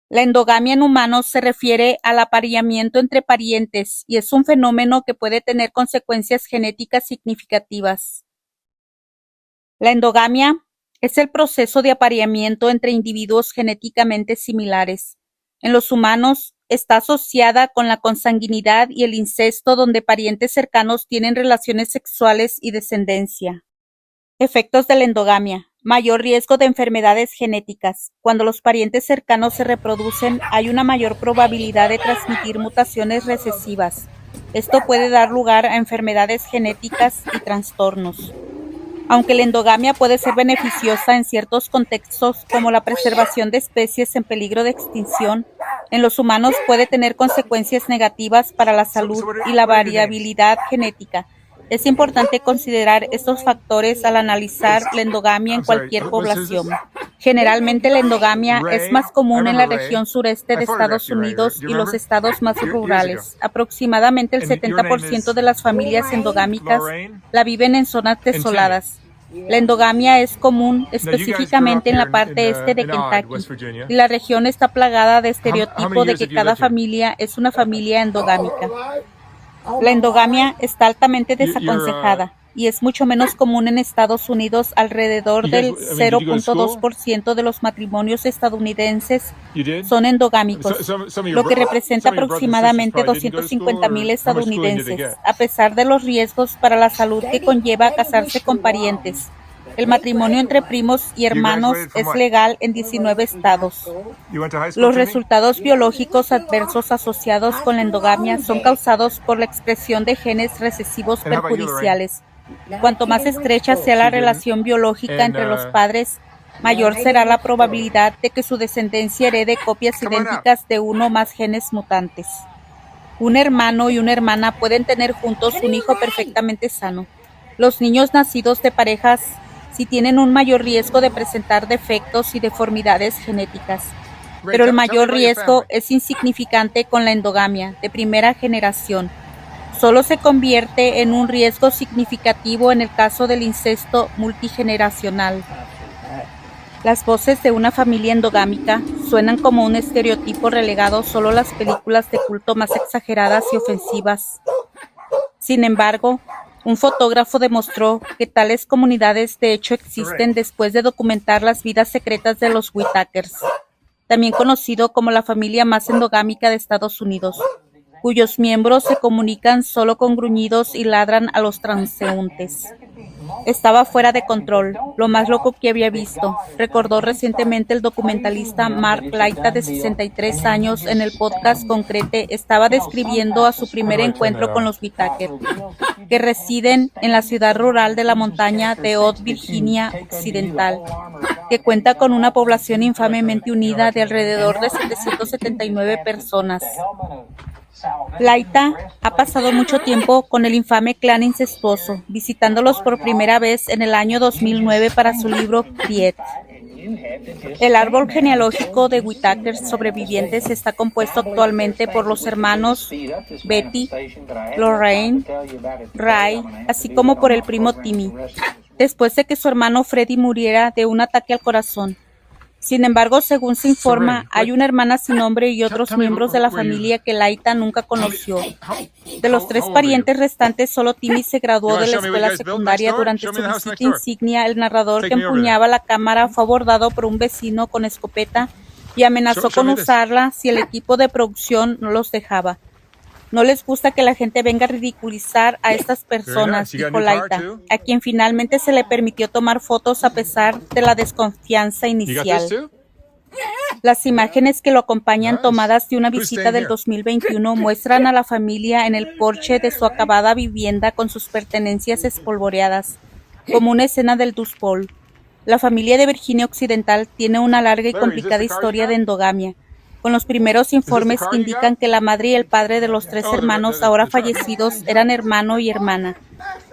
La endogamia en humanos se refiere al apareamiento entre parientes y es un fenómeno que puede tener consecuencias genéticas significativas. La endogamia es el proceso de apareamiento entre individuos genéticamente similares. En los humanos está asociada con la consanguinidad y el incesto, donde parientes cercanos tienen relaciones sexuales y descendencia. Efectos de la endogamia. Mayor riesgo de enfermedades genéticas. Cuando los parientes cercanos se reproducen, hay una mayor probabilidad de transmitir mutaciones recesivas. Esto puede dar lugar a enfermedades genéticas y trastornos. Aunque la endogamia puede ser beneficiosa en ciertos contextos, como la preservación de especies en peligro de extinción, en los humanos puede tener consecuencias negativas para la salud y la variabilidad genética. Es importante considerar estos factores al analizar la endogamia en cualquier población. Generalmente la endogamia es más común en la región sureste de Estados Unidos y los estados más rurales. Aproximadamente el 70% de las familias endogámicas la viven en zonas desoladas. La endogamia es común específicamente en la parte este de Kentucky, y la región está plagada de estereotipo de que cada familia es una familia endogámica. La endogamia está altamente desaconsejada y es mucho menos común en Estados Unidos. Alrededor del 0.2% de los matrimonios estadounidenses son endogámicos, lo que representa aproximadamente 250,000 estadounidenses, a pesar de los riesgos para la salud que conlleva casarse con parientes. El matrimonio entre primos y hermanos es legal en 19 estados. Los resultados biológicos adversos asociados con la endogamia son causados por la expresión de genes recesivos perjudiciales. Cuanto más estrecha sea la relación biológica entre los padres, mayor será la probabilidad de que su descendencia herede copias idénticas de uno o más genes mutantes. Un hermano y una hermana pueden tener juntos un hijo perfectamente sano. Los niños nacidos de parejas sí tienen un mayor riesgo de presentar defectos y deformidades genéticas, pero el mayor riesgo es insignificante con la endogamia de primera generación. Solo se convierte en un riesgo significativo en el caso del incesto multigeneracional. Las voces de una familia endogámica suenan como un estereotipo relegado solo a las películas de culto más exageradas y ofensivas. Sin embargo, un fotógrafo demostró que tales comunidades de hecho existen después de documentar las vidas secretas de los Whitakers, también conocido como la familia más endogámica de Estados Unidos, cuyos miembros se comunican solo con gruñidos y ladran a los transeúntes. Estaba fuera de control, lo más loco que había visto, recordó recientemente el documentalista Mark Laita, de 63 años, en el podcast Concrete. Estaba describiendo a su primer encuentro con los Whitaker, que residen en la ciudad rural de la montaña de Odd, Virginia Occidental, que cuenta con una población infamemente unida de alrededor de 779 personas. Laita ha pasado mucho tiempo con el infame clan incestuoso, visitándolos por primera vez en el año 2009 para su libro Priet. El árbol genealógico de Whitakers sobrevivientes está compuesto actualmente por los hermanos Betty, Lorraine, Ray, así como por el primo Timmy, después de que su hermano Freddie muriera de un ataque al corazón. Sin embargo, según se informa, hay una hermana sin nombre y otros miembros de la familia que Laita nunca conoció. De los 3 parientes restantes, solo Timmy se graduó de la escuela secundaria. Durante su visita insignia, el narrador que empuñaba la cámara fue abordado por un vecino con escopeta y amenazó con usarla si el equipo de producción no los dejaba. No les gusta que la gente venga a ridiculizar a estas personas, dijo Laita, a quien finalmente se le permitió tomar fotos a pesar de la desconfianza inicial. Las imágenes que lo acompañan, tomadas de una visita del 2021, muestran a la familia en el porche de su acabada vivienda con sus pertenencias espolvoreadas, como una escena del Dust Bowl. La familia de Virginia Occidental tiene una larga y complicada historia de endogamia, con los primeros informes que indican que la madre y el padre de los 3 hermanos ahora fallecidos eran hermano y hermana.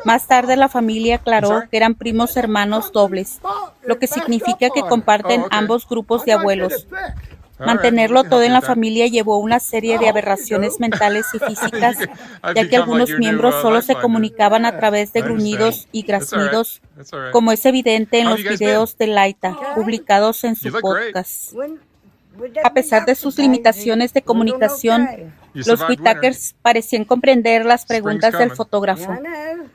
Más tarde la familia aclaró que eran primos hermanos dobles, lo que significa que comparten ambos grupos de abuelos. Mantenerlo todo en la familia llevó a una serie de aberraciones mentales y físicas, ya que algunos miembros solo se comunicaban a través de gruñidos y graznidos, como es evidente en los videos de Laita, publicados en su podcast. A pesar de sus limitaciones de comunicación, los Whitakers parecían comprender las preguntas del fotógrafo.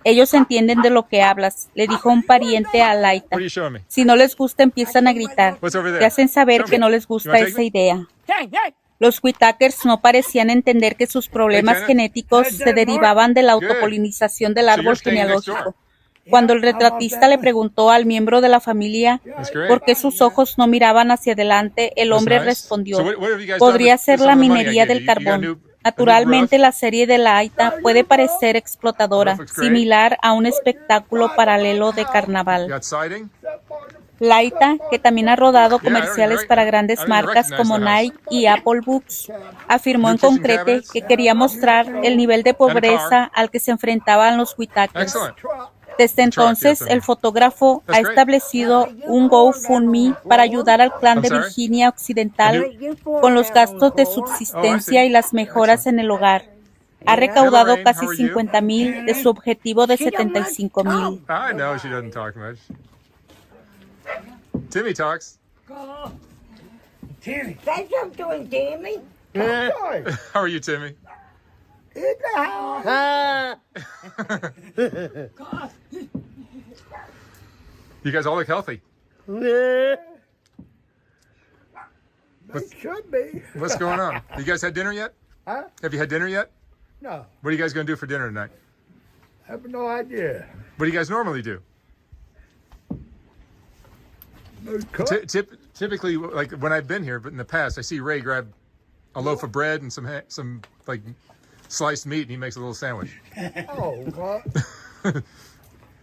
Ellos entienden de lo que hablas, le dijo un pariente a Laita. Si no les gusta, empiezan a gritar. Te hacen saber que no les gusta esa idea. Los Whitakers no parecían entender que sus problemas genéticos se derivaban de la autopolinización del árbol genealógico. Cuando el retratista le preguntó al miembro de la familia por qué sus ojos no miraban hacia adelante, el hombre respondió: podría ser la minería del carbón. Naturalmente, la serie de Laita puede parecer explotadora, similar a un espectáculo paralelo de carnaval. Laita, que también ha rodado comerciales para grandes marcas como Nike y Apple Books, afirmó en concreto que quería mostrar el nivel de pobreza al que se enfrentaban los Whitakers. Desde entonces, el fotógrafo ha establecido un GoFundMe para ayudar al clan de Virginia Occidental con los gastos de subsistencia y las mejoras en el hogar. Ha recaudado casi $50,000 de su objetivo de $75,000. Timmy talks. Timmy. Say something to him, Timmy. How are you, Timmy? You guys all look healthy. Should be. What's going on? You guys had dinner yet? Huh? Have you had dinner yet? No, What are you guys going to do for dinner tonight? I have no idea. What do you guys normally do? No cook. Typically, like when I've been here, but in the past, I see Ray grab a loaf of bread and some like sliced meat, and he makes a little sandwich. Oh, what?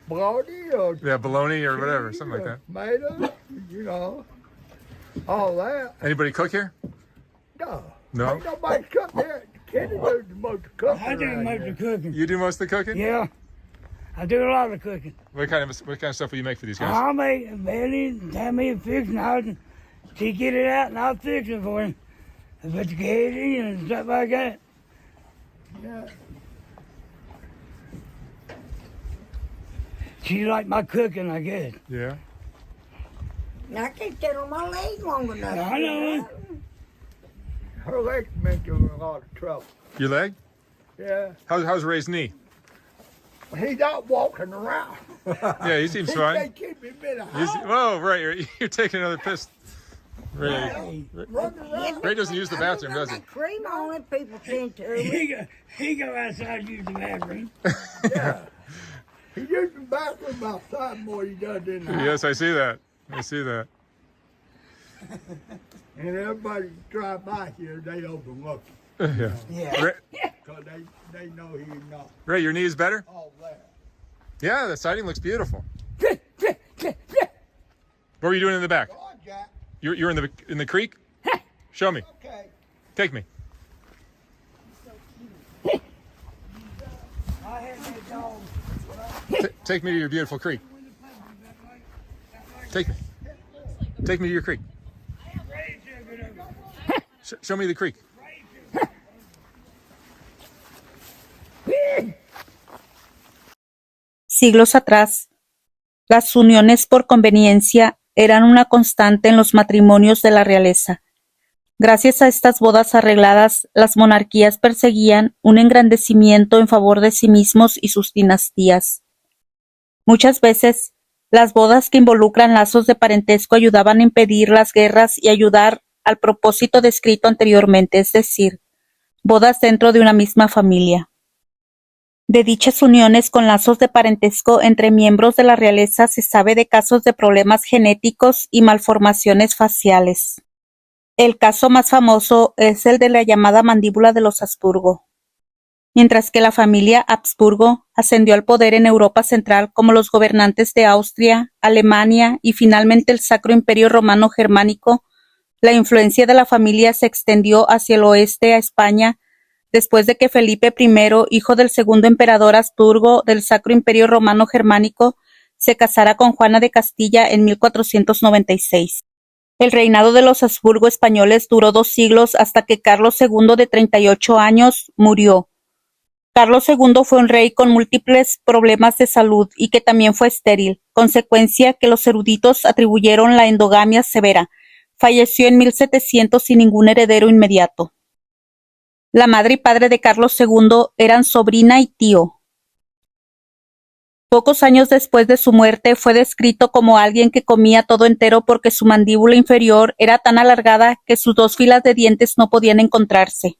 Bologna or Yeah, bologna or whatever, something like that. tomato, you know, all that. Anybody cook here? No. No? Ain't nobody cook there. Kenny does the most cooking. I do around most here. of the cooking. You do most of the cooking? Yeah, I do a lot of cooking. What kind of stuff will you make for these guys? I'll make belly, tell me to fix and I'll she get it out and I'll fix it for him. I put the cage in and stuff like that. Yeah. She like my cooking, I guess. Yeah. I can't sit on my legs long enough. I know. Her legs make her a lot of trouble. Your leg? Yeah. How's Ray's knee? He's out walking around. Yeah, he seems He fine. can't keep him in a He's, house. whoa, right, you're taking another piss. Ray, Running around. Ray doesn't use the bathroom, does he? Cream on it, people tend to. He go outside and use the bathroom. Yeah. He uses the bathroom outside more than he does in the house. Yes, I see that. I see that. And everybody drive by here, they overlook Yeah. Yeah. Ray, because they know he's not Ray, your knee is better? all that. Yeah, the siding looks beautiful. What were you doing in the back? Go on, Jack. You're in the creek? Show me. Okay. Take me. I had that dog. Take me to your beautiful creek. Take me. Take me to your creek. Show me the creek. Siglos atrás, las uniones por conveniencia eran una constante en los matrimonios de la realeza. Gracias a estas bodas arregladas, las monarquías perseguían un engrandecimiento en favor de sí mismos y sus dinastías. Muchas veces, las bodas que involucran lazos de parentesco ayudaban a impedir las guerras y ayudar al propósito descrito anteriormente, es decir, bodas dentro de una misma familia. De dichas uniones con lazos de parentesco entre miembros de la realeza se sabe de casos de problemas genéticos y malformaciones faciales. El caso más famoso es el de la llamada mandíbula de los Habsburgo. Mientras que la familia Habsburgo ascendió al poder en Europa Central como los gobernantes de Austria, Alemania y finalmente el Sacro Imperio Romano Germánico, la influencia de la familia se extendió hacia el oeste a España después de que Felipe I, hijo del segundo emperador Habsburgo del Sacro Imperio Romano Germánico, se casara con Juana de Castilla en 1496. El reinado de los Habsburgo españoles duró 2 siglos hasta que Carlos II, de 38 años, murió. Carlos II fue un rey con múltiples problemas de salud y que también fue estéril, consecuencia que los eruditos atribuyeron la endogamia severa, falleció en 1700 sin ningún heredero inmediato. La madre y padre de Carlos II eran sobrina y tío. Pocos años después de su muerte fue descrito como alguien que comía todo entero porque su mandíbula inferior era tan alargada que sus 2 filas de dientes no podían encontrarse.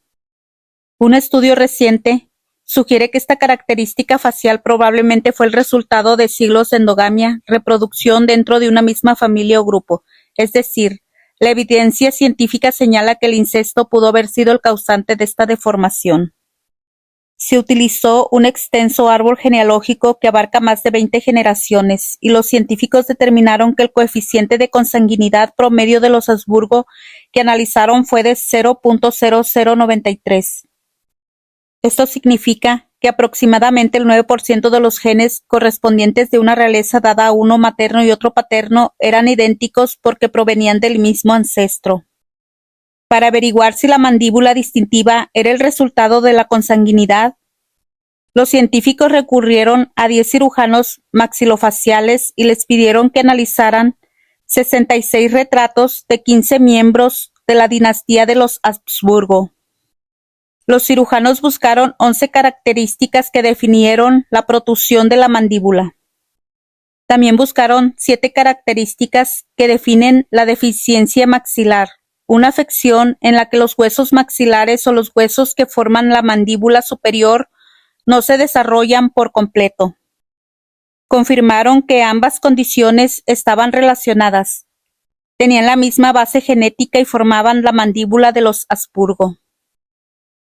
Un estudio reciente sugiere que esta característica facial probablemente fue el resultado de siglos de endogamia, reproducción dentro de una misma familia o grupo, es decir, la evidencia científica señala que el incesto pudo haber sido el causante de esta deformación. Se utilizó un extenso árbol genealógico que abarca más de 20 generaciones y los científicos determinaron que el coeficiente de consanguinidad promedio de los Habsburgo que analizaron fue de 0.0093. Esto significa que aproximadamente el 9% de los genes correspondientes de una realeza dada a uno materno y otro paterno eran idénticos porque provenían del mismo ancestro. Para averiguar si la mandíbula distintiva era el resultado de la consanguinidad, los científicos recurrieron a 10 cirujanos maxilofaciales y les pidieron que analizaran 66 retratos de 15 miembros de la dinastía de los Habsburgo. Los cirujanos buscaron 11 características que definieron la protusión de la mandíbula. También buscaron 7 características que definen la deficiencia maxilar, una afección en la que los huesos maxilares o los huesos que forman la mandíbula superior no se desarrollan por completo. Confirmaron que ambas condiciones estaban relacionadas, tenían la misma base genética y formaban la mandíbula de los Habsburgo.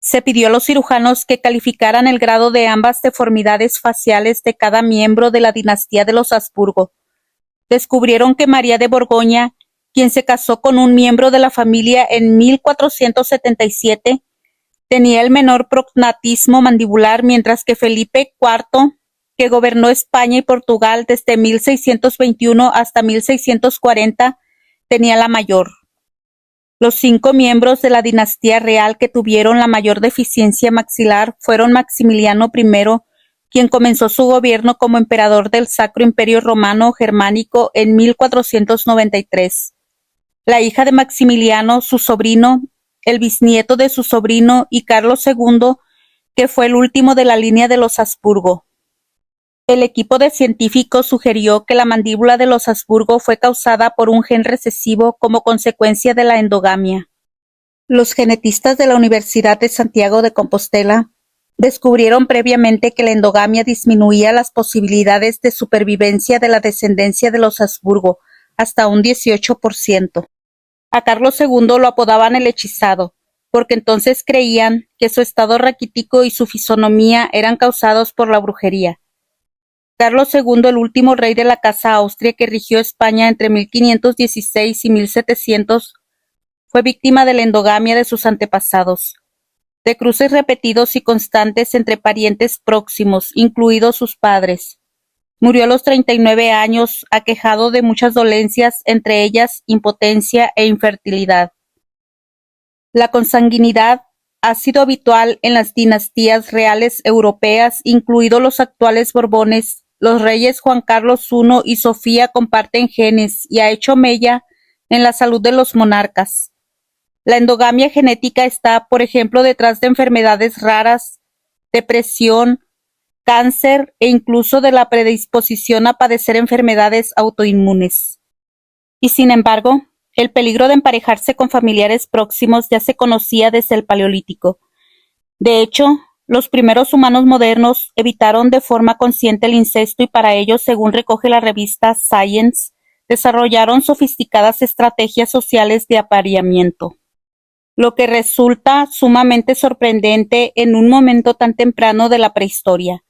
Se pidió a los cirujanos que calificaran el grado de ambas deformidades faciales de cada miembro de la dinastía de los Habsburgo. Descubrieron que María de Borgoña, quien se casó con un miembro de la familia en 1477, tenía el menor prognatismo mandibular, mientras que Felipe IV, que gobernó España y Portugal desde 1621 hasta 1640, tenía la mayor. Los 5 miembros de la dinastía real que tuvieron la mayor deficiencia maxilar fueron Maximiliano I, quien comenzó su gobierno como emperador del Sacro Imperio Romano Germánico en 1493. La hija de Maximiliano, su sobrino, el bisnieto de su sobrino y Carlos II, que fue el último de la línea de los Habsburgo. El equipo de científicos sugirió que la mandíbula de los Habsburgo fue causada por un gen recesivo como consecuencia de la endogamia. Los genetistas de la Universidad de Santiago de Compostela descubrieron previamente que la endogamia disminuía las posibilidades de supervivencia de la descendencia de los Habsburgo hasta un 18%. A Carlos II lo apodaban el hechizado, porque entonces creían que su estado raquítico y su fisonomía eran causados por la brujería. Carlos II, el último rey de la Casa Austria que rigió España entre 1516 y 1700, fue víctima de la endogamia de sus antepasados, de cruces repetidos y constantes entre parientes próximos, incluidos sus padres. Murió a los 39 años, aquejado de muchas dolencias, entre ellas impotencia e infertilidad. La consanguinidad ha sido habitual en las dinastías reales europeas, incluidos los actuales Borbones. Los reyes Juan Carlos I y Sofía comparten genes y ha hecho mella en la salud de los monarcas. La endogamia genética está, por ejemplo, detrás de enfermedades raras, depresión, cáncer e incluso de la predisposición a padecer enfermedades autoinmunes. Y sin embargo, el peligro de emparejarse con familiares próximos ya se conocía desde el Paleolítico. De hecho, los primeros humanos modernos evitaron de forma consciente el incesto y para ello, según recoge la revista Science, desarrollaron sofisticadas estrategias sociales de apareamiento, lo que resulta sumamente sorprendente en un momento tan temprano de la prehistoria.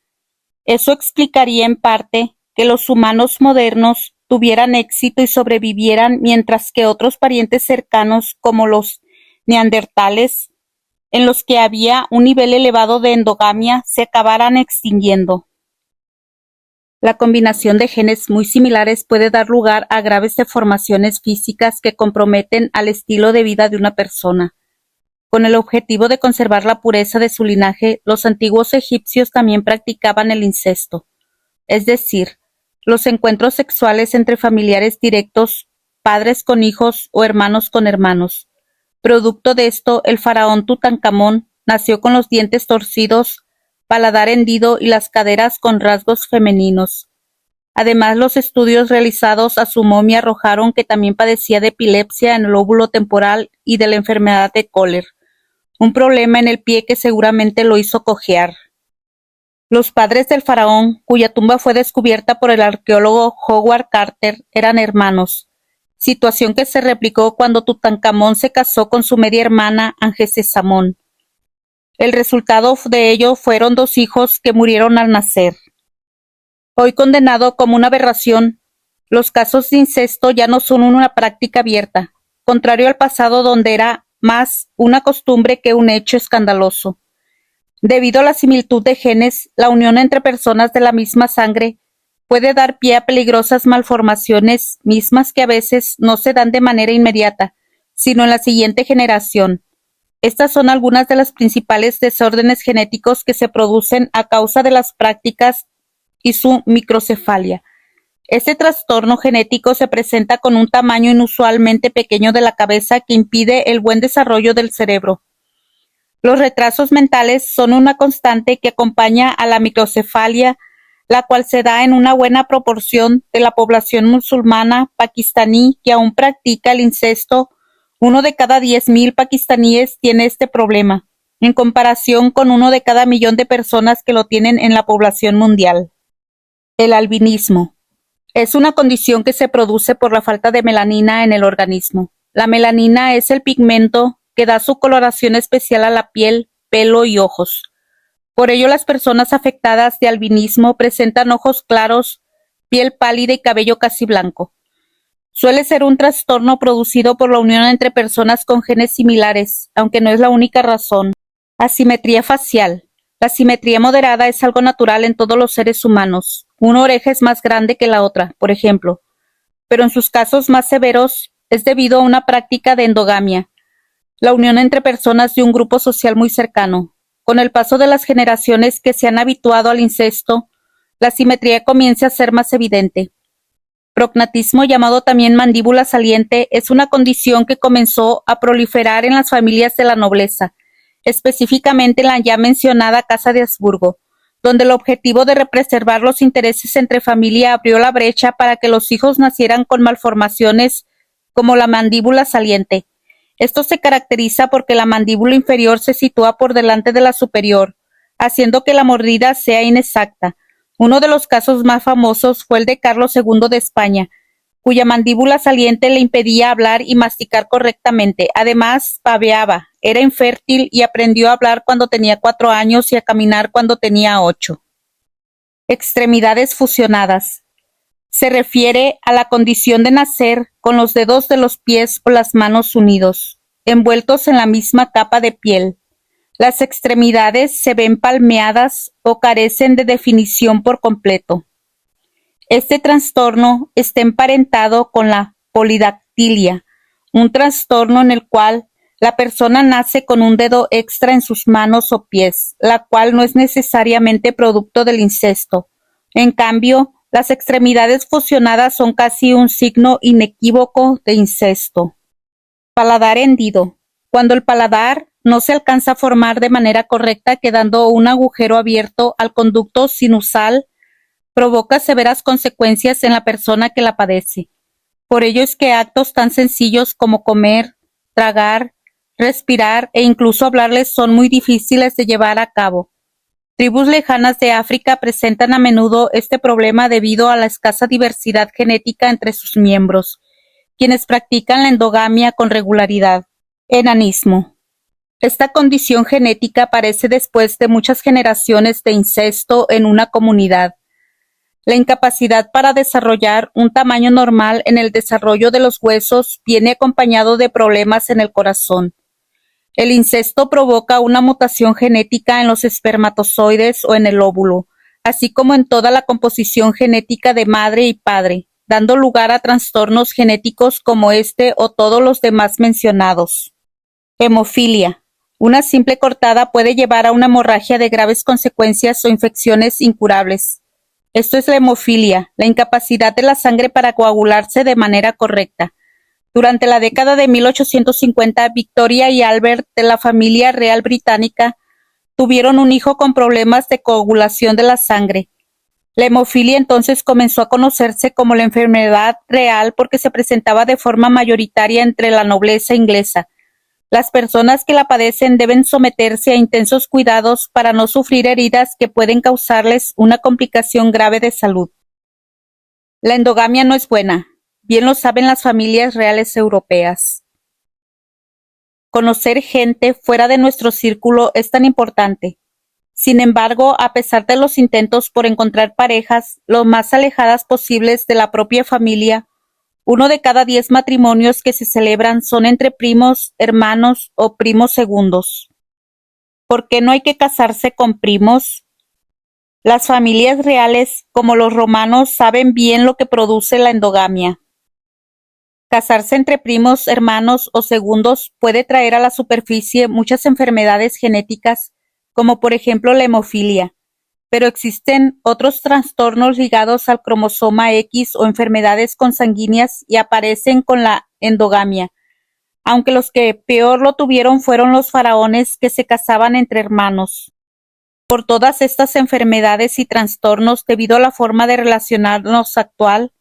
Eso explicaría en parte que los humanos modernos tuvieran éxito y sobrevivieran mientras que otros parientes cercanos como los neandertales, en los que había un nivel elevado de endogamia, se acabaran extinguiendo. La combinación de genes muy similares puede dar lugar a graves deformaciones físicas que comprometen al estilo de vida de una persona. Con el objetivo de conservar la pureza de su linaje, los antiguos egipcios también practicaban el incesto, es decir, los encuentros sexuales entre familiares directos, padres con hijos o hermanos con hermanos. Producto de esto, el faraón Tutankamón nació con los dientes torcidos, paladar hendido y las caderas con rasgos femeninos. Además, los estudios realizados a su momia arrojaron que también padecía de epilepsia en el lóbulo temporal y de la enfermedad de Kohler, un problema en el pie que seguramente lo hizo cojear. Los padres del faraón, cuya tumba fue descubierta por el arqueólogo Howard Carter, eran hermanos, situación que se replicó cuando Tutankamón se casó con su media hermana Angesesamón. El resultado de ello fueron 2 hijos que murieron al nacer. Hoy condenado como una aberración, los casos de incesto ya no son una práctica abierta, contrario al pasado donde era más una costumbre que un hecho escandaloso. Debido a la similitud de genes, la unión entre personas de la misma sangre puede dar pie a peligrosas malformaciones mismas que a veces no se dan de manera inmediata, sino en la siguiente generación. Estas son algunas de las principales desórdenes genéticos que se producen a causa de las prácticas y su microcefalia. Este trastorno genético se presenta con un tamaño inusualmente pequeño de la cabeza que impide el buen desarrollo del cerebro. Los retrasos mentales son una constante que acompaña a la microcefalia, la cual se da en una buena proporción de la población musulmana pakistaní que aún practica el incesto. 1 de cada 10,000 pakistaníes tiene este problema, en comparación con 1 de cada millón de personas que lo tienen en la población mundial. El albinismo es una condición que se produce por la falta de melanina en el organismo. La melanina es el pigmento que da su coloración especial a la piel, pelo y ojos. Por ello, las personas afectadas de albinismo presentan ojos claros, piel pálida y cabello casi blanco. Suele ser un trastorno producido por la unión entre personas con genes similares, aunque no es la única razón. Asimetría facial. La simetría moderada es algo natural en todos los seres humanos. Una oreja es más grande que la otra, por ejemplo, pero en sus casos más severos es debido a una práctica de endogamia, la unión entre personas de un grupo social muy cercano. Con el paso de las generaciones que se han habituado al incesto, la simetría comienza a ser más evidente. Prognatismo, llamado también mandíbula saliente, es una condición que comenzó a proliferar en las familias de la nobleza, específicamente en la ya mencionada Casa de Habsburgo, donde el objetivo de preservar los intereses entre familia abrió la brecha para que los hijos nacieran con malformaciones como la mandíbula saliente. Esto se caracteriza porque la mandíbula inferior se sitúa por delante de la superior, haciendo que la mordida sea inexacta. Uno de los casos más famosos fue el de Carlos II de España, cuya mandíbula saliente le impedía hablar y masticar correctamente. Además, babeaba, era infértil y aprendió a hablar cuando tenía 4 años y a caminar cuando tenía 8. Extremidades fusionadas. Se refiere a la condición de nacer con los dedos de los pies o las manos unidos, envueltos en la misma capa de piel. Las extremidades se ven palmeadas o carecen de definición por completo. Este trastorno está emparentado con la polidactilia, un trastorno en el cual la persona nace con un dedo extra en sus manos o pies, la cual no es necesariamente producto del incesto. En cambio, las extremidades fusionadas son casi un signo inequívoco de incesto. Paladar hendido. Cuando el paladar no se alcanza a formar de manera correcta, quedando un agujero abierto al conducto sinusal, provoca severas consecuencias en la persona que la padece. Por ello es que actos tan sencillos como comer, tragar, respirar e incluso hablarles son muy difíciles de llevar a cabo. Tribus lejanas de África presentan a menudo este problema debido a la escasa diversidad genética entre sus miembros, quienes practican la endogamia con regularidad. Enanismo. Esta condición genética aparece después de muchas generaciones de incesto en una comunidad. La incapacidad para desarrollar un tamaño normal en el desarrollo de los huesos viene acompañado de problemas en el corazón. El incesto provoca una mutación genética en los espermatozoides o en el óvulo, así como en toda la composición genética de madre y padre, dando lugar a trastornos genéticos como este o todos los demás mencionados. Hemofilia. Una simple cortada puede llevar a una hemorragia de graves consecuencias o infecciones incurables. Esto es la hemofilia, la incapacidad de la sangre para coagularse de manera correcta. Durante la década de 1850, Victoria y Albert de la familia real británica tuvieron un hijo con problemas de coagulación de la sangre. La hemofilia entonces comenzó a conocerse como la enfermedad real porque se presentaba de forma mayoritaria entre la nobleza inglesa. Las personas que la padecen deben someterse a intensos cuidados para no sufrir heridas que pueden causarles una complicación grave de salud. La endogamia no es buena, bien lo saben las familias reales europeas. Conocer gente fuera de nuestro círculo es tan importante. Sin embargo, a pesar de los intentos por encontrar parejas lo más alejadas posibles de la propia familia, 1 de cada 10 matrimonios que se celebran son entre primos, hermanos o primos segundos. ¿Por qué no hay que casarse con primos? Las familias reales, como los romanos, saben bien lo que produce la endogamia. Casarse entre primos, hermanos o segundos puede traer a la superficie muchas enfermedades genéticas, como por ejemplo la hemofilia, pero existen otros trastornos ligados al cromosoma X o enfermedades consanguíneas y aparecen con la endogamia, aunque los que peor lo tuvieron fueron los faraones que se casaban entre hermanos. Por todas estas enfermedades y trastornos debido a la forma de relacionarnos actual,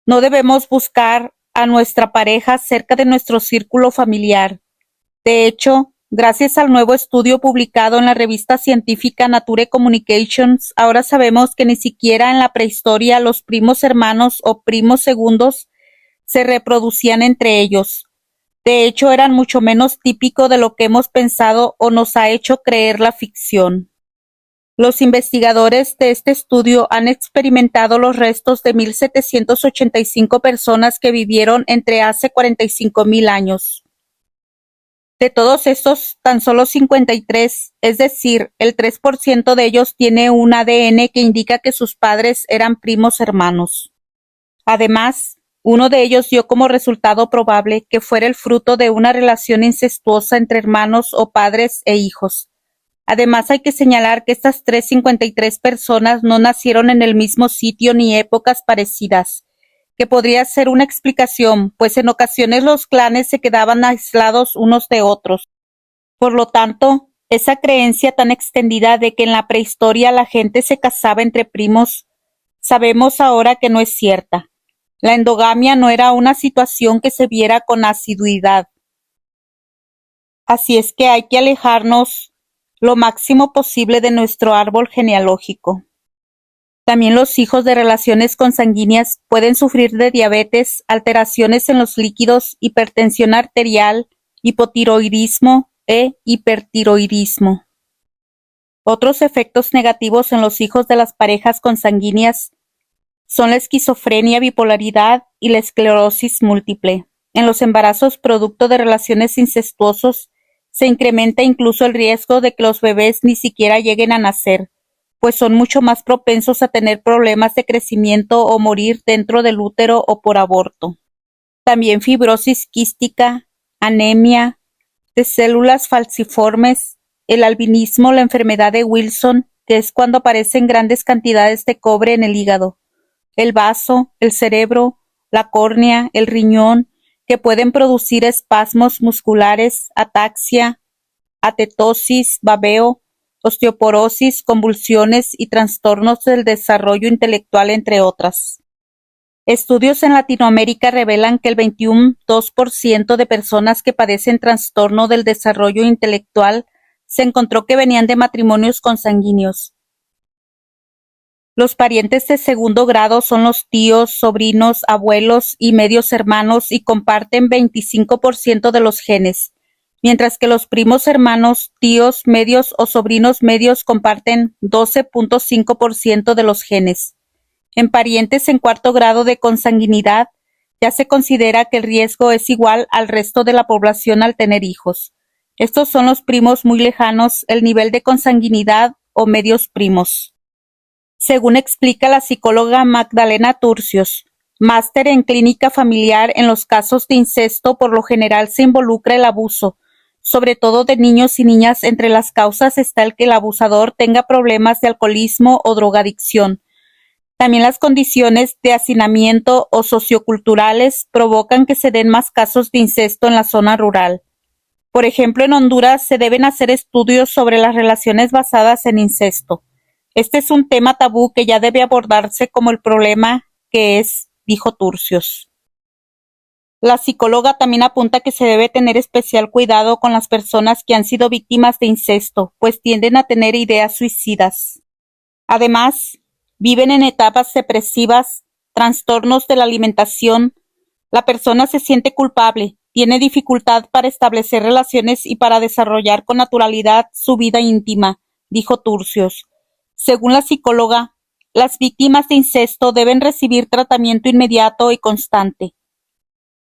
no debemos buscar a nuestra pareja cerca de nuestro círculo familiar. De hecho, gracias al nuevo estudio publicado en la revista científica Nature Communications, ahora sabemos que ni siquiera en la prehistoria los primos hermanos o primos segundos se reproducían entre ellos. De hecho, eran mucho menos típico de lo que hemos pensado o nos ha hecho creer la ficción. Los investigadores de este estudio han experimentado los restos de 1,785 personas que vivieron entre hace 45,000 años. De todos estos, tan solo 53, es decir, el 3% de ellos tiene un ADN que indica que sus padres eran primos hermanos. Además, uno de ellos dio como resultado probable que fuera el fruto de una relación incestuosa entre hermanos o padres e hijos. Además, hay que señalar que estas 353 personas no nacieron en el mismo sitio ni épocas parecidas, que podría ser una explicación, pues en ocasiones los clanes se quedaban aislados unos de otros. Por lo tanto, esa creencia tan extendida de que en la prehistoria la gente se casaba entre primos, sabemos ahora que no es cierta. La endogamia no era una situación que se viera con asiduidad. Así es que hay que alejarnos lo máximo posible de nuestro árbol genealógico. También los hijos de relaciones consanguíneas pueden sufrir de diabetes, alteraciones en los líquidos, hipertensión arterial, hipotiroidismo e hipertiroidismo. Otros efectos negativos en los hijos de las parejas consanguíneas son la esquizofrenia, bipolaridad y la esclerosis múltiple. En los embarazos producto de relaciones incestuosos se incrementa incluso el riesgo de que los bebés ni siquiera lleguen a nacer, pues son mucho más propensos a tener problemas de crecimiento o morir dentro del útero o por aborto. También fibrosis quística, anemia, de células falciformes, el albinismo, la enfermedad de Wilson, que es cuando aparecen grandes cantidades de cobre en el hígado, el vaso, el cerebro, la córnea, el riñón, que pueden producir espasmos musculares, ataxia, atetosis, babeo, osteoporosis, convulsiones y trastornos del desarrollo intelectual, entre otras. Estudios en Latinoamérica revelan que el 21,2% de personas que padecen trastorno del desarrollo intelectual se encontró que venían de matrimonios consanguíneos. Los parientes de segundo grado son los tíos, sobrinos, abuelos y medios hermanos y comparten 25% de los genes, mientras que los primos hermanos, tíos, medios o sobrinos medios comparten 12,5% de los genes. En parientes en cuarto grado de consanguinidad, ya se considera que el riesgo es igual al resto de la población al tener hijos. Estos son los primos muy lejanos, el nivel de consanguinidad o medios primos. Según explica la psicóloga Magdalena Turcios, máster en clínica familiar, en los casos de incesto por lo general se involucra el abuso, sobre todo de niños y niñas. Entre las causas está el que el abusador tenga problemas de alcoholismo o drogadicción. También las condiciones de hacinamiento o socioculturales provocan que se den más casos de incesto en la zona rural. Por ejemplo, en Honduras se deben hacer estudios sobre las relaciones basadas en incesto. Este es un tema tabú que ya debe abordarse como el problema que es, dijo Turcios. La psicóloga también apunta que se debe tener especial cuidado con las personas que han sido víctimas de incesto, pues tienden a tener ideas suicidas. Además, viven en etapas depresivas, trastornos de la alimentación. La persona se siente culpable, tiene dificultad para establecer relaciones y para desarrollar con naturalidad su vida íntima, dijo Turcios. Según la psicóloga, las víctimas de incesto deben recibir tratamiento inmediato y constante.